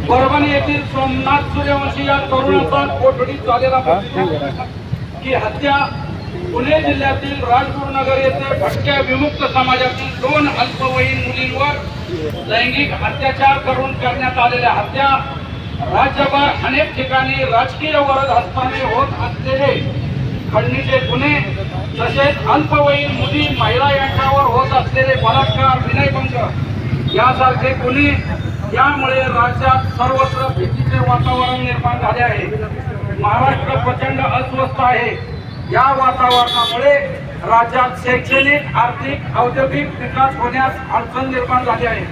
परभणी येथील सोमनाथ सूर्यवंशी या तरुणाचा कोठडीत झालेला की हत्या पुणे जिल्ह्यातील राजगुरुनगर येथे भटक्या विमुक्त समाजातील 2 अल्पवयीन मुलींवर लैंगिक अत्याचार करून करण्यात आलेल्या हत्या राज्यभर अनेक ठिकाणी राजकीय वरद हस्ताने होत असलेले खंडणीचे गुन्हे तसेच अल्पवयीन मुली महिला यांच्यावर होत असलेले बलात्कार विनयभंग यासारखे गुन्हे यामुळे राज्यात सर्वत्र भीतीचे वातावरण निर्माण झाले आहे। महाराष्ट्र प्रचंड अस्वस्थ आहे। या वातावरणामुळे राज्यात शैक्षणिक आर्थिक औद्योगिक विकास होण्यास अडचण निर्माण झाली आहे।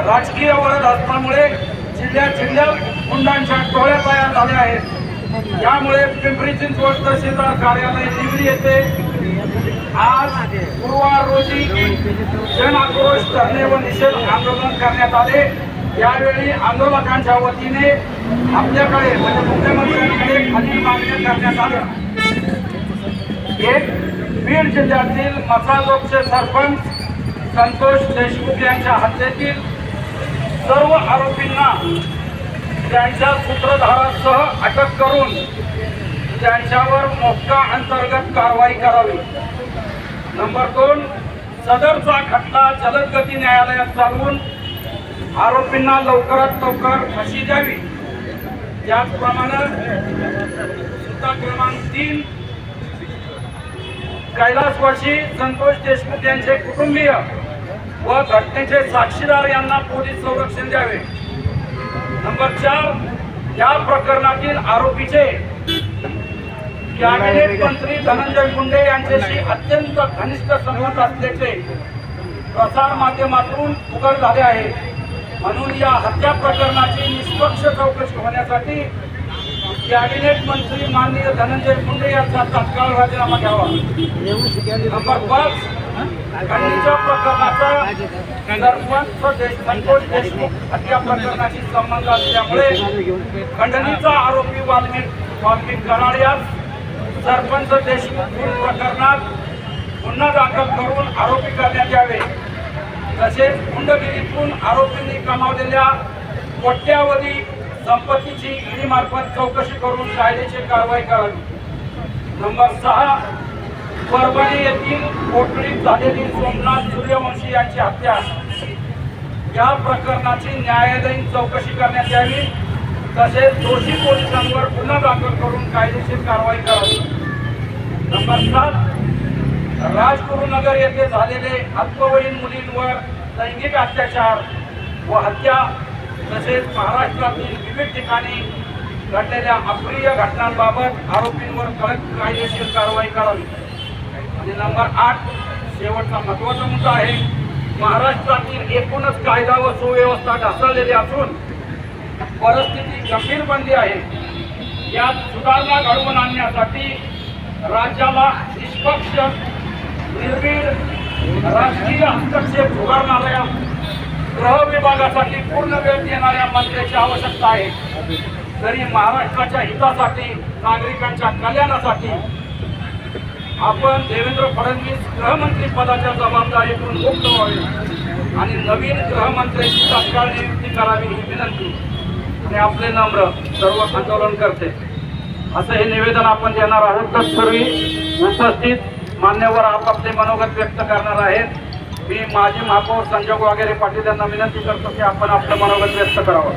राजकीय वरद हस्तामुळे जिल्ह्यात गुंडांच्या टोळ्या तयार झाल्या आहेत। यामुळे पिंपरी चिंचवड तहसीलदार कार्यालय निवडी येथे आज गुरुवार रोजी जन आक्रोश धरणे व निषेध आंदोलन करण्यात आले। यावेळी आंदोलकांच्या वतीने आपल्याकडे म्हणजे मुख्यमंत्र्यांकडे खालील मागण्या करण्यात आल्या। एक, बीड जिल्ह्यातील मसाजोगचे सरपंच संतोष देशमुख यांच्या हत्येतील सर्व आरोपींना त्यांच्या सूत्रधारासह अटक करून त्यांच्यावर मोक्का अंतर्गत कारवाई करावी। नंबर 2, सदरचा खटला जलद गती न्यायालयात चालवून आरोपींना लवकरात लवकर फाशी द्यावी। त्याचप्रमाणे मुद्दा क्रमांक 3, कैलासवासी संतोष देशमुख यांचे कुटुंबीय व घटनेचे साक्षीदार यांना पोलीस संरक्षण द्यावे। नंबर 4, या प्रकरणातील आरोपीचे कॅबिनेट मंत्री धनंजय मुंडे यांच्याशी अत्यंत घनिष्ठ संबंध असल्याचे प्रसार माध्यमातून उघड झाले आहे। म्हणून या हत्या प्रकरणाची निष्पक्ष चौकशी होण्यासाठी कॅबिनेट मंत्री माननीय धनंजय मुंडे यांचा तात्काळ राजीनामा घ्यावा। नंबर 5, खंडणीच्या प्रकरणाचा सरपंच संतोष देशमुख हत्या प्रकरणाशी संबंध असल्यामुळे खंडणीचा आरोपी वाल्मिक कराड यास सरपंच देशमुख प्रकरणात गुन्हा दाखल करून आरोपी करण्यात यावे। तसेच गुंडगिरीतून आरोपींनी कमावलेल्या कोट्यावधी संपत्तीची ईडी मार्फत चौकशी करून कायदेशीर कारवाई करावी। नंबर 6, परभणी येथील कोठडीत झालेली सोमनाथ सूर्यवंशी यांची हत्या या प्रकरणाची न्यायालयीन चौकशी करण्यात यावी। तसेच दोषी पोलिसांवर गुन्हा दाखल करून कायदेशीर कारवाई करावी। नंबर 7, राजगुरुनगर येथे झालेले अल्पवयीन मुलींवर लैंगिक अत्याचार व हत्या तसेच महाराष्ट्रातील विविध ठिकाणी घडलेल्या अप्रिय घटनांबाबत आरोपींवर कडक कायदेशीर कारवाई करावी। आणि नंबर 8, शेवटचा महत्त्वाचा मुद्दा आहे, महाराष्ट्रातील एकूणच कायदा व सुव्यवस्था ढासळलेली असून परिस्थिती गंभीर बनली आहे। यात सुधारणा घडवून आणण्यासाठी राज्याला निष्पक्ष निर्भीड राजकीय हस्तक्षेप झुगारणाऱ्या गृह विभागासाठी पूर्ण वेळ देणाऱ्या मंत्र्याची आवश्यकता आहे। तरी महाराष्ट्राच्या हितासाठी नागरिकांच्या कल्याणासाठी आपण देवेंद्र फडणवीस गृहमंत्री पदाच्या जबाबदारीतून मुक्त व्हावे आणि नवीन गृहमंत्र्यांची तात्काळ नियुक्ती करावी ही विनंती आणि आपले नम्र सर्व आंदोलन करते असं हे निवेदन आपण देणार आहोत। तत्पूर्वी उपस्थित मान्यवर आपापले मनोगत व्यक्त करणार आहेत। मी माजी महापौर संजोग वगैरे पाटील यांना विनंती करतो की आपण आपलं मनोगत व्यक्त करावं।